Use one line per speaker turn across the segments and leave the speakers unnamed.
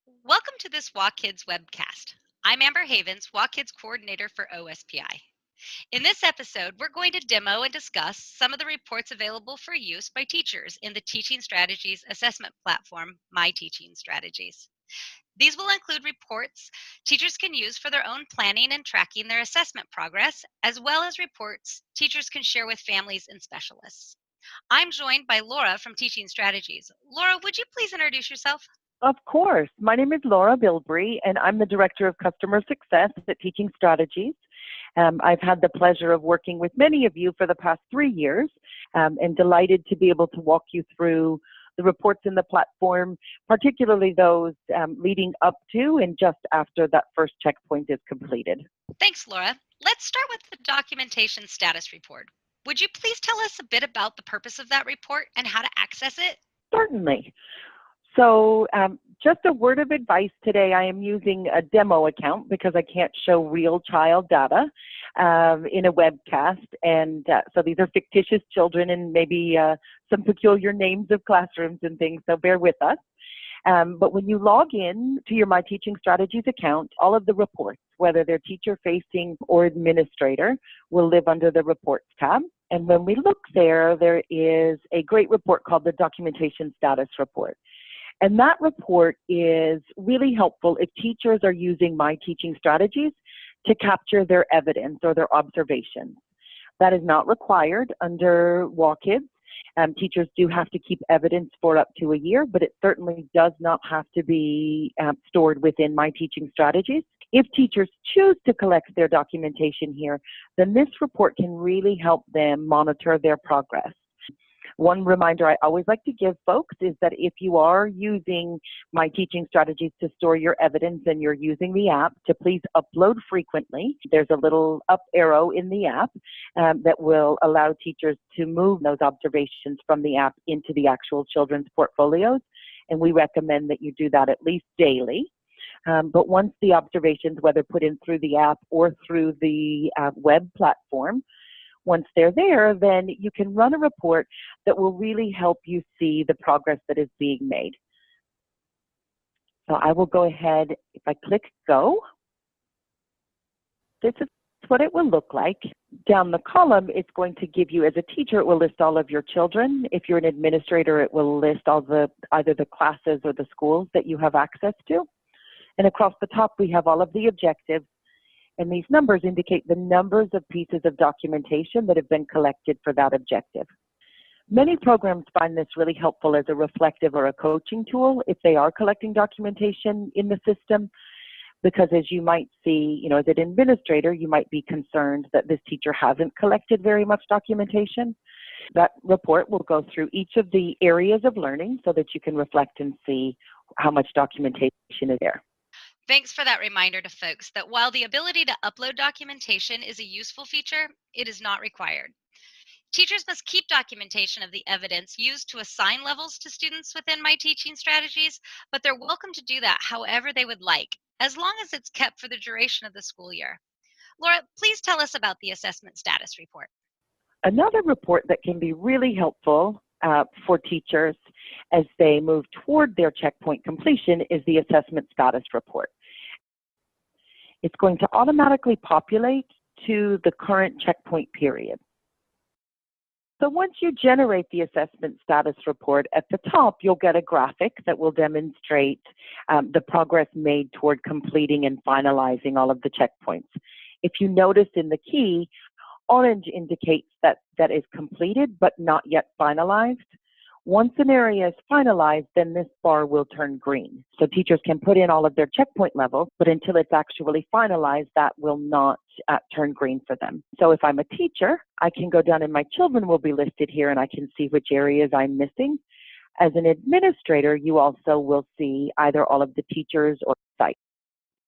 Welcome to this WaKIDS webcast. I'm Amber Havens, WaKIDS coordinator for OSPI. In this episode, we're going to demo and discuss some of the reports available for use by teachers in the Teaching Strategies assessment platform, My Teaching Strategies. These will include reports teachers can use for their own planning and tracking their assessment progress, as well as reports teachers can share with families and specialists. I'm joined by Laura from Teaching Strategies. Laura, would you please introduce yourself?
Of course. My name is Laura Bilbrey, and I'm the Director of Customer Success at Teaching Strategies. I've had the pleasure of working with many of you for the past 3 years, and delighted to be able to walk you through the reports in the platform, particularly those leading up to and just after that first checkpoint is completed.
Thanks, Laura. Let's start with the documentation status report. Would you please tell us a bit about the purpose of that report and how to access it?
Certainly. So just a word of advice today, I am using a demo account because I can't show real child data in a webcast. And so these are fictitious children and maybe some peculiar names of classrooms and things, so bear with us. But when you log in to your My Teaching Strategies account, all of the reports, whether they're teacher-facing or administrator, will live under the Reports tab. And when we look there, there is a great report called the Documentation Status Report. And that report is really helpful if teachers are using My Teaching Strategies to capture their evidence or their observations. That is not required under WaKIDS. Teachers do have to keep evidence for up to a year, but it certainly does not have to be stored within My Teaching Strategies. If teachers choose to collect their documentation here, then this report can really help them monitor their progress. One reminder I always like to give folks is that if you are using My Teaching Strategies to store your evidence and you're using the app, to please upload frequently. There's a little up arrow in the app that will allow teachers to move those observations from the app into the actual children's portfolios, and we recommend that you do that at least daily. But once the observations, whether put in through the app or through the web platform, once they're there, then you can run a report that will really help you see the progress that is being made. So I will go ahead, if I click go, this is what it will look like. Down the column, it's going to give you, as a teacher, it will list all of your children. If you're an administrator, it will list all either the classes or the schools that you have access to. And across the top, we have all of the objectives. And these numbers indicate the numbers of pieces of documentation that have been collected for that objective. Many programs find this really helpful as a reflective or a coaching tool if they are collecting documentation in the system, because as you might see, as an administrator, you might be concerned that this teacher hasn't collected very much documentation. That report will go through each of the areas of learning so that you can reflect and see how much documentation is there.
Thanks for that reminder to folks that while the ability to upload documentation is a useful feature, it is not required. Teachers must keep documentation of the evidence used to assign levels to students within My Teaching Strategies, but they're welcome to do that however they would like, as long as it's kept for the duration of the school year. Laura, please tell us about the assessment status report.
Another report that can be really helpful for teachers as they move toward their checkpoint completion is the assessment status report. It's going to automatically populate to the current checkpoint period. So once you generate the assessment status report, at the top, you'll get a graphic that will demonstrate the progress made toward completing and finalizing all of the checkpoints. If you notice in the key, orange indicates that that is completed but not yet finalized. Once an area is finalized, then this bar will turn green. So teachers can put in all of their checkpoint levels, but until it's actually finalized, that will not turn green for them. So if I'm a teacher, I can go down and my children will be listed here and I can see which areas I'm missing. As an administrator, you also will see either all of the teachers or sites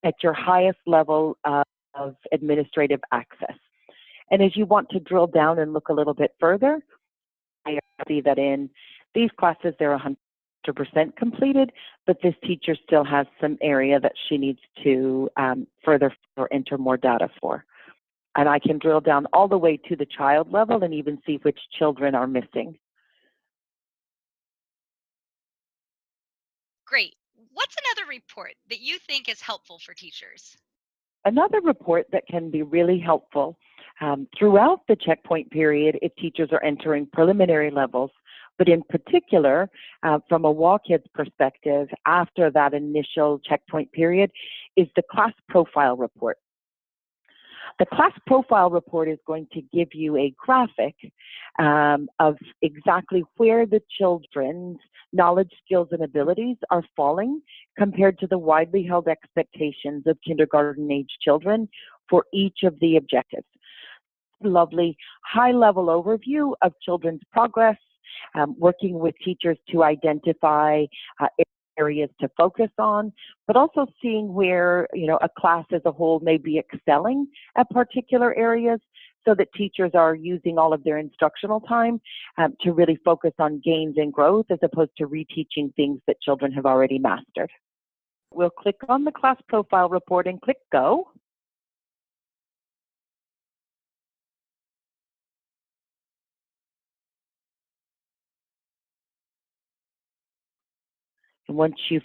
at your highest level of administrative access. And as you want to drill down and look a little bit further, I see that in these classes, they're 100% completed, but this teacher still has some area that she needs to further or enter more data for. And I can drill down all the way to the child level and even see which children are missing.
Great. What's another report that you think is helpful for teachers?
Another report that can be really helpful throughout the checkpoint period if teachers are entering preliminary levels, but in particular, from a WaKIDS perspective, after that initial checkpoint period, is the class profile report. The class profile report is going to give you a graphic of exactly where the children's knowledge, skills, and abilities are falling compared to the widely held expectations of kindergarten age children for each of the objectives. Lovely high-level overview of children's progress, working with teachers to identify areas to focus on, but also seeing where, a class as a whole may be excelling at particular areas so that teachers are using all of their instructional time to really focus on gains and growth as opposed to reteaching things that children have already mastered. We'll click on the class profile report and click Go. And once you've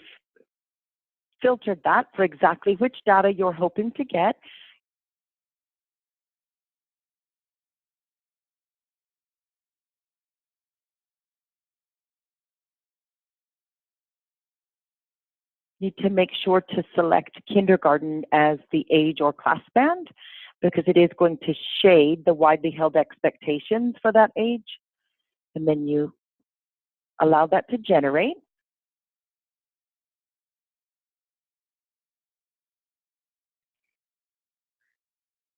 filtered that for exactly which data you're hoping to get, you need to make sure to select kindergarten as the age or class band because it is going to shade the widely held expectations for that age. And then you allow that to generate.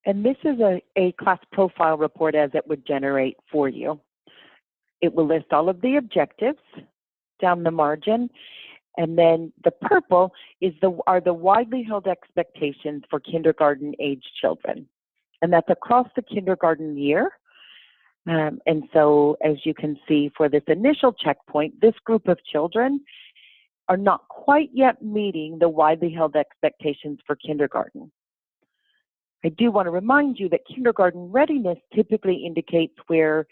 And this is a class profile report as it would generate for you. It will list all of the objectives down the margin, and then the purple are the widely held expectations for kindergarten age children. And that's across the kindergarten year. And so as you can see for this initial checkpoint, this group of children are not quite yet meeting the widely held expectations for kindergarten. I do want to remind you that kindergarten readiness typically indicates where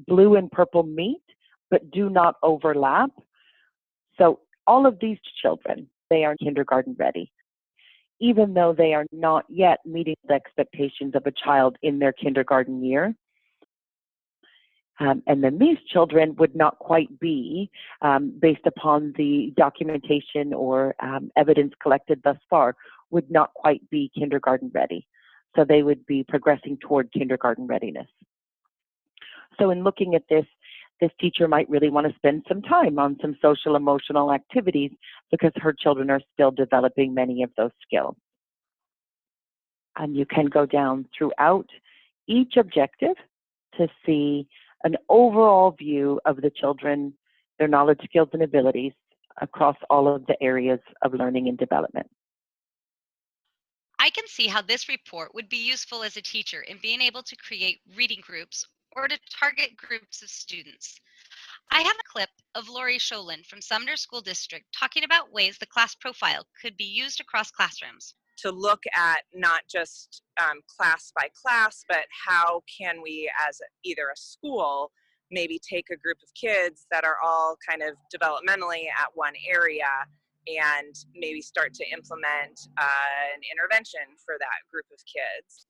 blue and purple meet but do not overlap. So all of these children, they are kindergarten ready, even though they are not yet meeting the expectations of a child in their kindergarten year. And then these children would not quite be, based upon the documentation or evidence collected thus far, would not quite be kindergarten ready. So they would be progressing toward kindergarten readiness. So in looking at this teacher might really want to spend some time on some social emotional activities because her children are still developing many of those skills. And you can go down throughout each objective to see an overall view of the children, their knowledge, skills, and abilities across all of the areas of learning and development.
I can see how this report would be useful as a teacher in being able to create reading groups or to target groups of students. I have a clip of Lori Sholin from Sumner School District talking about ways the class profile could be used across classrooms.
To look at not just class by class, but how can we as either a school maybe take a group of kids that are all kind of developmentally at one area and maybe start to implement an intervention for that group of kids.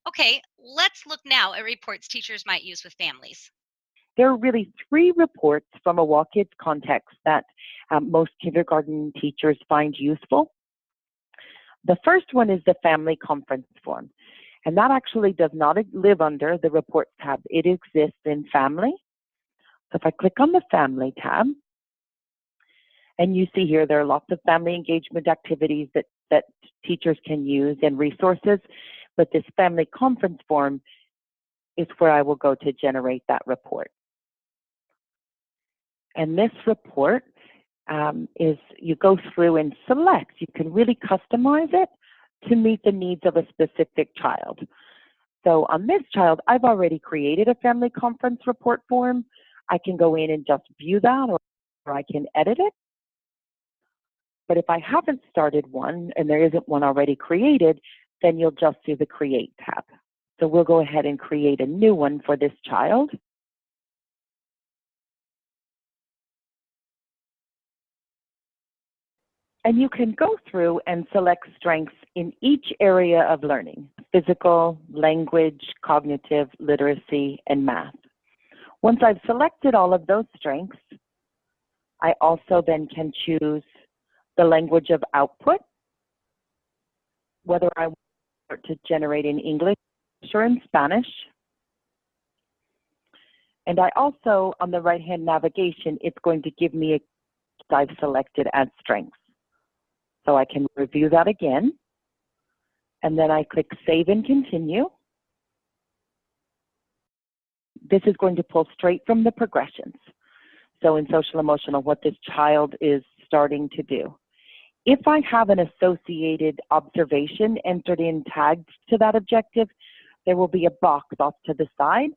Okay, let's look now at reports teachers might use with families.
There are really 3 reports from a WaKIDS context that most kindergarten teachers find useful. The first one is the family conference form, and that actually does not live under the reports tab. It exists in family. So if I click on the family tab, and you see here there are lots of family engagement activities that teachers can use and resources, but this family conference form is where I will go to generate that report. And this report is you go through and select. You can really customize it to meet the needs of a specific child. So on this child, I've already created a family conference report form. I can go in and just view that, or I can edit it. But if I haven't started one and there isn't one already created, then you'll just see the Create tab. So we'll go ahead and create a new one for this child. And you can go through and select strengths in each area of learning: physical, language, cognitive, literacy, and math. Once I've selected all of those strengths, I also then can choose the language of output, whether I want to generate in English or in Spanish. And I also, on the right-hand navigation, it's going to give me a I've selected as strengths. So I can review that again. And then I click Save and Continue. This is going to pull straight from the progressions. So in social emotional, what this child is starting to do. If I have an associated observation entered in tagged to that objective, there will be a box off to the side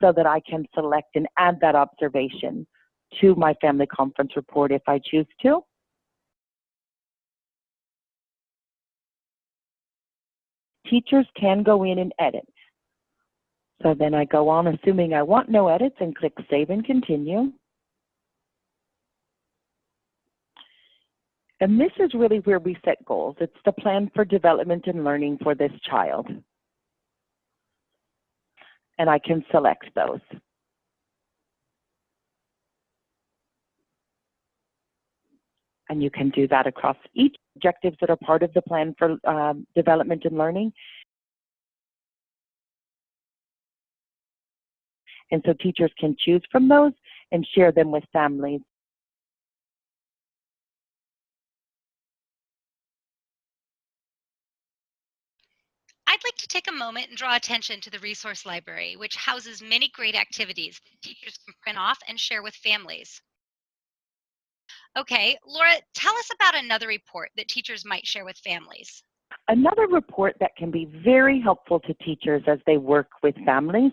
so that I can select and add that observation to my family conference report if I choose to. Teachers can go in and edit. So then I go on, assuming I want no edits, and click Save and Continue. And this is really where we set goals. It's the plan for development and learning for this child. And I can select those. And you can do that across each objectives that are part of the plan for development and learning. And so teachers can choose from those and share them with families.
I'd like to take a moment and draw attention to the resource library, which houses many great activities teachers can print off and share with families. Okay, Laura, tell us about another report that teachers might share with families.
Another report that can be very helpful to teachers as they work with families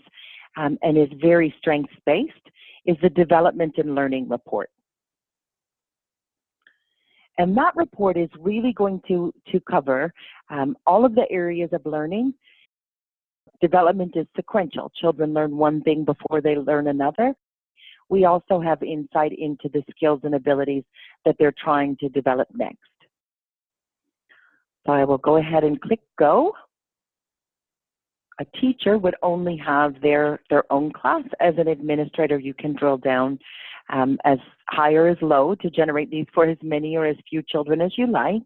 and is very strengths-based is the Development and Learning Report. And that report is really going to cover all of the areas of learning. Development is sequential. Children learn one thing before they learn another. We also have insight into the skills and abilities that they're trying to develop next. So I will go ahead and click Go. A teacher would only have their own class. As an administrator, you can drill down as high or as low to generate these for as many or as few children as you like.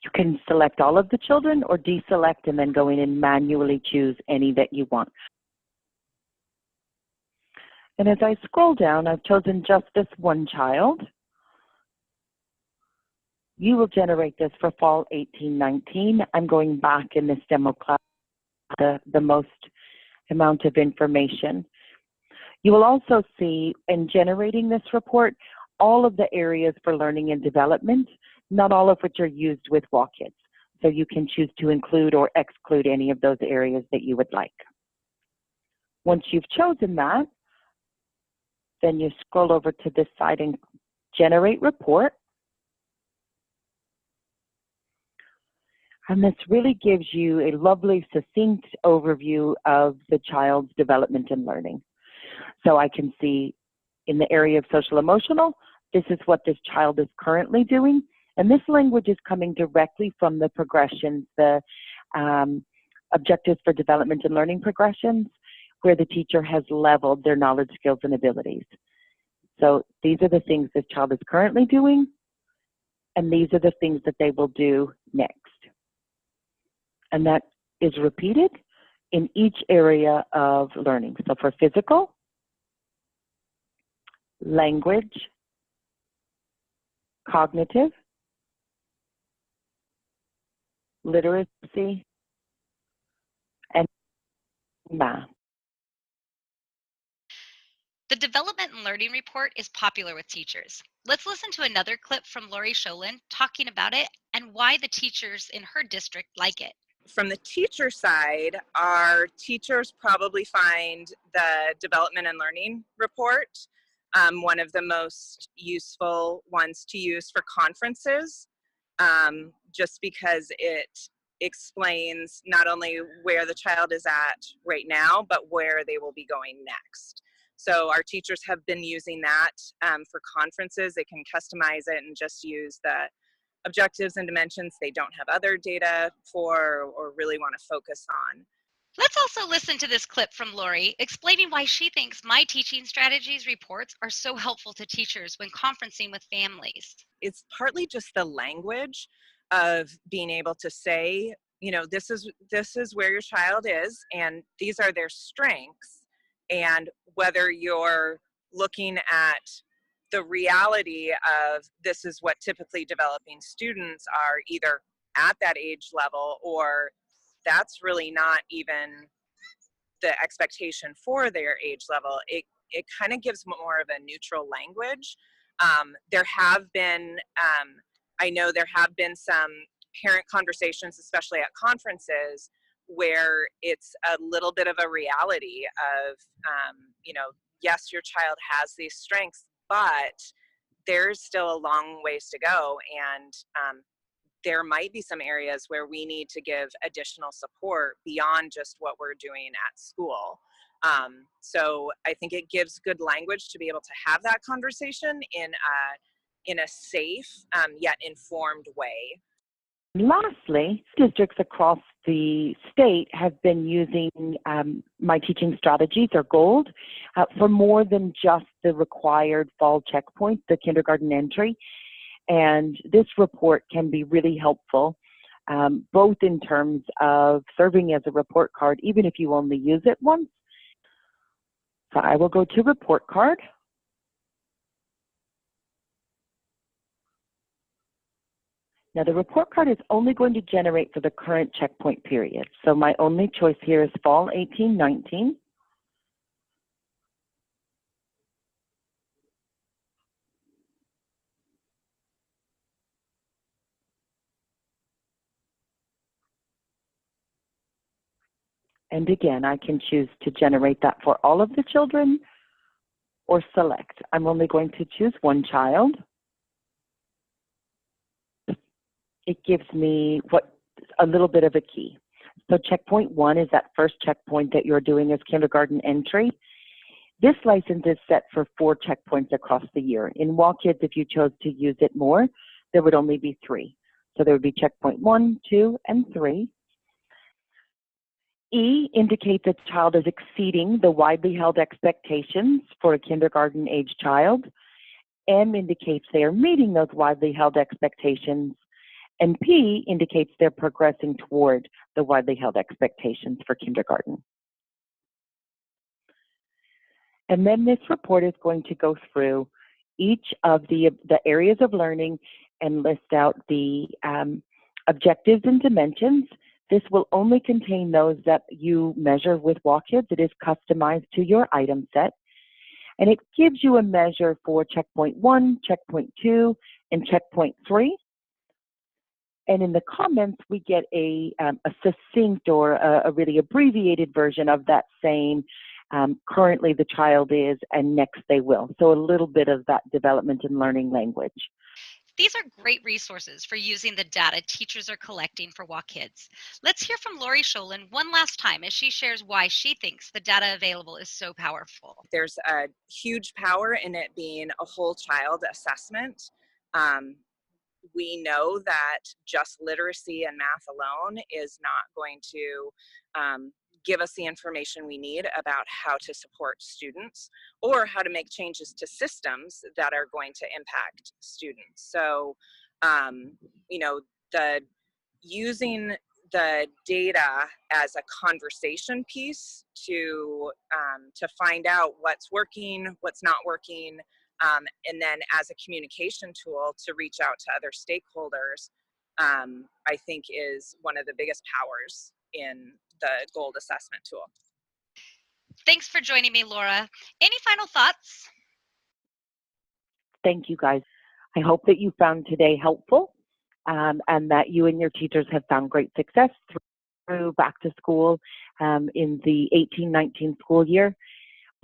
You can select all of the children or deselect and then go in and manually choose any that you want. And as I scroll down, I've chosen just this one child. You will generate this for fall 18-19. I'm going back in this demo class the most amount of information. You will also see in generating this report all of the areas for learning and development, not all of which are used with WaKIDS. So you can choose to include or exclude any of those areas that you would like. Once you've chosen that, then you scroll over to this side and generate report. And this really gives you a lovely, succinct overview of the child's development and learning. So I can see in the area of social emotional, this is what this child is currently doing. And this language is coming directly from the progressions, the objectives for development and learning progressions, where the teacher has leveled their knowledge, skills, and abilities. So these are the things this child is currently doing, and these are the things that they will do next. And that is repeated in each area of learning. So for physical, language, cognitive, literacy, and math.
The Development and Learning Report is popular with teachers. Let's listen to another clip from Lori Sholin talking about it and why the teachers in her district like it.
From the teacher side, our teachers probably find the Development and Learning Report one of the most useful ones to use for conferences. just because it explains not only where the child is at right now, but where they will be going next. So our teachers have been using that for conferences. They can customize it and just use the objectives and dimensions they don't have other data for or really want to focus on.
Let's also listen to this clip from Lori explaining why she thinks My Teaching Strategies reports are so helpful to teachers when conferencing with families.
It's partly just the language of being able to say, you know, this is where your child is and these are their strengths, and whether you're looking at the reality of this is what typically developing students are either at that age level, or that's really not even the expectation for their age level. It kind of gives more of a neutral language. There have been, I know there have been some parent conversations, especially at conferences, where it's a little bit of a reality of, you know, yes, your child has these strengths, but there's still a long ways to go. And there might be some areas where we need to give additional support beyond just what we're doing at school. So I think it gives good language to be able to have that conversation in a safe yet informed way.
Lastly, districts across the state have been using My Teaching Strategies, or GOLD, for more than just the required fall checkpoint, the kindergarten entry. And this report can be really helpful, both in terms of serving as a report card, even if you only use it once. So I will go to report card. Now the report card is only going to generate for the current checkpoint period. So my only choice here is fall 18-19. And again, I can choose to generate that for all of the children or select. I'm only going to choose one child. It gives me a little bit of a key. So checkpoint 1 is that first checkpoint that you're doing as kindergarten entry. This license is set for 4 checkpoints across the year. In WaKIDS, if you chose to use it more, there would only be 3. So there would be checkpoint 1, 2, and 3. E indicates a child is exceeding the widely held expectations for a kindergarten age child. M indicates they are meeting those widely held expectations. And P indicates they're progressing toward the widely held expectations for kindergarten. And then this report is going to go through each of the areas of learning and list out the objectives and dimensions. This will only contain those that you measure with WaKIDS. It is customized to your item set. And it gives you a measure for checkpoint 1, checkpoint 2, and checkpoint 3. And in the comments, we get a succinct or a really abbreviated version of that saying, currently the child is, and next they will. So a little bit of that development and learning language.
These are great resources for using the data teachers are collecting for WaKIDS. Let's hear from Lori Sholin one last time as she shares why she thinks the data available is so powerful.
There's a huge power in it being a whole child assessment. We know that just literacy and math alone is not going to give us the information we need about how to support students or how to make changes to systems that are going to impact students. So, you know, using the data as a conversation piece to find out what's working, what's not working, and then as a communication tool to reach out to other stakeholders, I think is one of the biggest powers in the GOLD assessment tool.
Thanks for joining me, Laura. Any final thoughts?
Thank you, guys. I hope that you found today helpful and that you and your teachers have found great success through back to school in the 18-19 school year.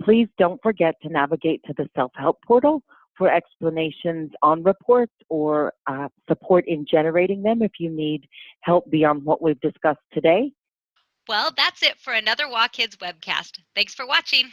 Please don't forget to navigate to the self-help portal for explanations on reports or support in generating them if you need help beyond what we've discussed today.
Well, that's it for another WaKIDS webcast. Thanks for watching.